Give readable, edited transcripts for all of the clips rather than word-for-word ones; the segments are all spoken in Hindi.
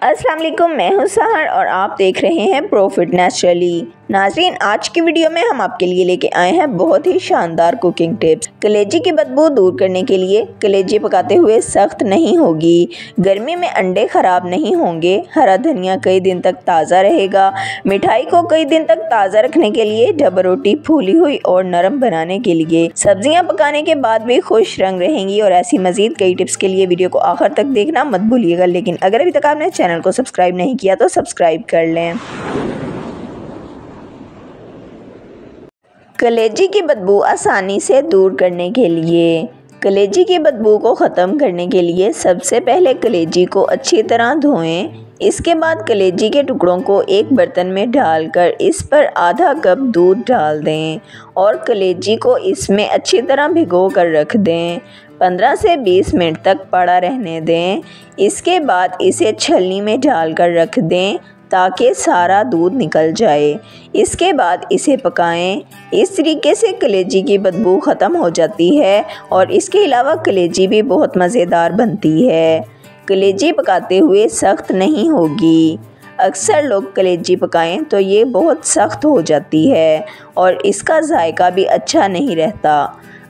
अस्सलाम वालेकुम, मैं हूं सहर और आप देख रहे हैं प्रॉफिट नेचुरली। नाज़रीन, आज की वीडियो में हम आपके लिए लेके आए हैं बहुत ही शानदार कुकिंग टिप्स। कलेजी की बदबू दूर करने के लिए कलेजी पकाते हुए सख्त नहीं होगी, गर्मी में अंडे खराब नहीं होंगे, हरा धनिया कई दिन तक ताज़ा रहेगा, मिठाई को कई दिन तक ताज़ा रखने के लिए, डबल रोटी फूली हुई और नरम बनाने के लिए, सब्जियां पकाने के बाद भी खुश रंग रहेंगी। और ऐसी मजीद कई टिप्स के लिए वीडियो को आखिर तक देखना मत भूलिएगा। लेकिन अगर अभी तक आपने चैनल को सब्सक्राइब नहीं किया तो सब्सक्राइब कर लें। कलेजी की बदबू आसानी से दूर करने के लिए, कलेजी की बदबू को ख़त्म करने के लिए सबसे पहले कलेजी को अच्छी तरह धोएं। इसके बाद कलेजी के टुकड़ों को एक बर्तन में डालकर इस पर आधा कप दूध डाल दें और कलेजी को इसमें अच्छी तरह भिगो कर रख दें। 15 से 20 मिनट तक पड़ा रहने दें। इसके बाद इसे छलनी में डालकर रख दें ताकि सारा दूध निकल जाए। इसके बाद इसे पकाएं। इस तरीके से कलेजी की बदबू ख़त्म हो जाती है और इसके अलावा कलेजी भी बहुत मज़ेदार बनती है। कलेजी पकाते हुए सख्त नहीं होगी। अक्सर लोग कलेजी पकाएं तो ये बहुत सख्त हो जाती है और इसका जायका भी अच्छा नहीं रहता।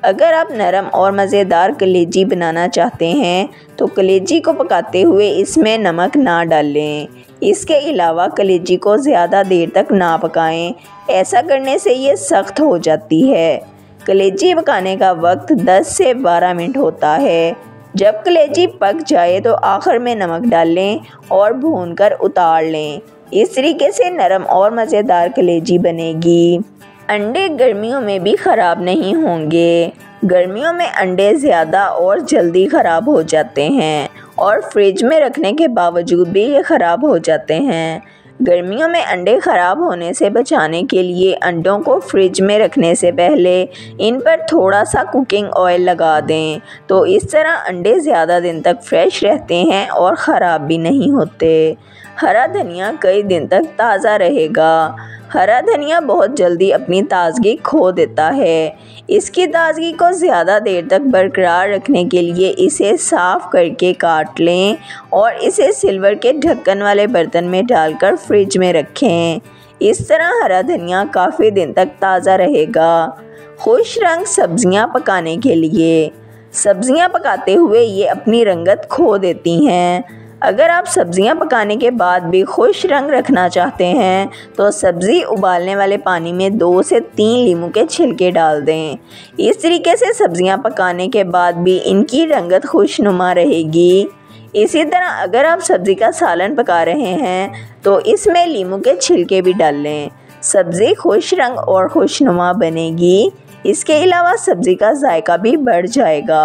अगर आप नरम और मज़ेदार कलेजी बनाना चाहते हैं तो कलेजी को पकाते हुए इसमें नमक ना डालें। इसके अलावा कलेजी को ज़्यादा देर तक ना पकाएं, ऐसा करने से ये सख्त हो जाती है। कलेजी पकाने का वक्त 10 से 12 मिनट होता है। जब कलेजी पक जाए तो आखिर में नमक डाल लें और भूनकर उतार लें। इस तरीके से नरम और मज़ेदार कलेजी बनेगी। अंडे गर्मियों में भी ख़राब नहीं होंगे। गर्मियों में अंडे ज़्यादा और जल्दी ख़राब हो जाते हैं और फ्रिज में रखने के बावजूद भी ये ख़राब हो जाते हैं। गर्मियों में अंडे ख़राब होने से बचाने के लिए अंडों को फ्रिज में रखने से पहले इन पर थोड़ा सा कुकिंग ऑयल लगा दें, तो इस तरह अंडे ज़्यादा दिन तक फ्रेश रहते हैं और ख़राब भी नहीं होते। हरा धनिया कई दिन तक ताज़ा रहेगा। हरा धनिया बहुत जल्दी अपनी ताज़गी खो देता है। इसकी ताज़गी को ज़्यादा देर तक बरकरार रखने के लिए इसे साफ़ करके काट लें और इसे सिल्वर के ढक्कन वाले बर्तन में डालकर फ्रिज में रखें। इस तरह हरा धनिया काफ़ी दिन तक ताज़ा रहेगा। खुश रंग सब्जियां पकाने के लिए, सब्जियां पकाते हुए ये अपनी रंगत खो देती हैं। अगर आप सब्जियां पकाने के बाद भी खुश रंग रखना चाहते हैं तो सब्ज़ी उबालने वाले पानी में 2 से 3 नींबू के छिलके डाल दें। इस तरीके से सब्जियां पकाने के बाद भी इनकी रंगत खुशनुमा रहेगी। इसी तरह अगर आप सब्ज़ी का सालन पका रहे हैं तो इसमें नींबू के छिलके भी डाल लें। सब्ज़ी खुश रंग और खुशनुमा बनेगी। इसके अलावा सब्ज़ी का जायका भी बढ़ जाएगा।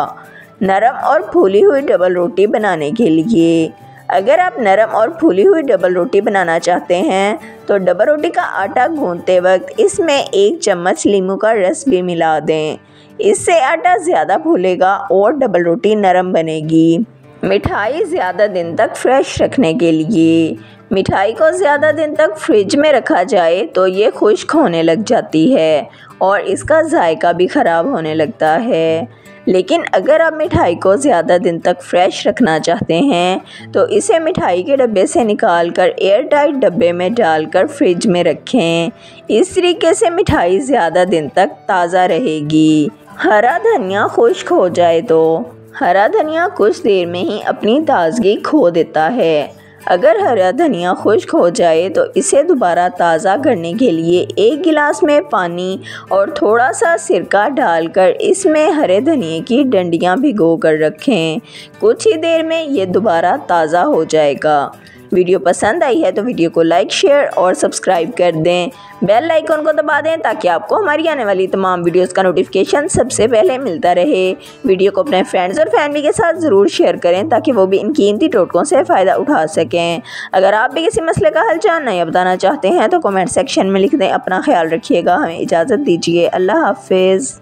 नरम और फूली हुई डबल रोटी बनाने के लिए, अगर आप नरम और फूली हुई डबल रोटी बनाना चाहते हैं तो डबल रोटी का आटा गूंथते वक्त इसमें 1 चम्मच नींबू का रस भी मिला दें। इससे आटा ज़्यादा फूलेगा और डबल रोटी नरम बनेगी। मिठाई ज़्यादा दिन तक फ्रेश रखने के लिए, मिठाई को ज़्यादा दिन तक फ्रिज में रखा जाए तो ये खुश्क होने लग जाती है और इसका जायका भी ख़राब होने लगता है। लेकिन अगर आप मिठाई को ज़्यादा दिन तक फ्रेश रखना चाहते हैं तो इसे मिठाई के डब्बे से निकालकर एयर टाइट डब्बे में डालकर फ्रिज में रखें। इस तरीके से मिठाई ज़्यादा दिन तक ताज़ा रहेगी। हरा धनिया खुश्क हो जाए तो, हरा धनिया कुछ देर में ही अपनी ताज़गी खो देता है। अगर हरा धनिया खुश्क हो जाए तो इसे दोबारा ताज़ा करने के लिए 1 गिलास में पानी और थोड़ा सा सिरका डालकर इसमें हरे धनिए की डंडियाँ भिगो कर रखें। कुछ ही देर में ये दोबारा ताज़ा हो जाएगा। वीडियो पसंद आई है तो वीडियो को लाइक, शेयर और सब्सक्राइब कर दें। बेल आइकन को दबा दें ताकि आपको हमारी आने वाली तमाम वीडियोस का नोटिफिकेशन सबसे पहले मिलता रहे। वीडियो को अपने फ्रेंड्स और फैमिली के साथ ज़रूर शेयर करें ताकि वो भी इन कीमती टोटकों से फ़ायदा उठा सकें। अगर आप भी किसी मसले का हल जानना या बताना चाहते हैं तो कमेंट सेक्शन में लिख दें। अपना ख्याल रखिएगा। हमें इजाज़त दीजिए। अल्लाह हाफिज़।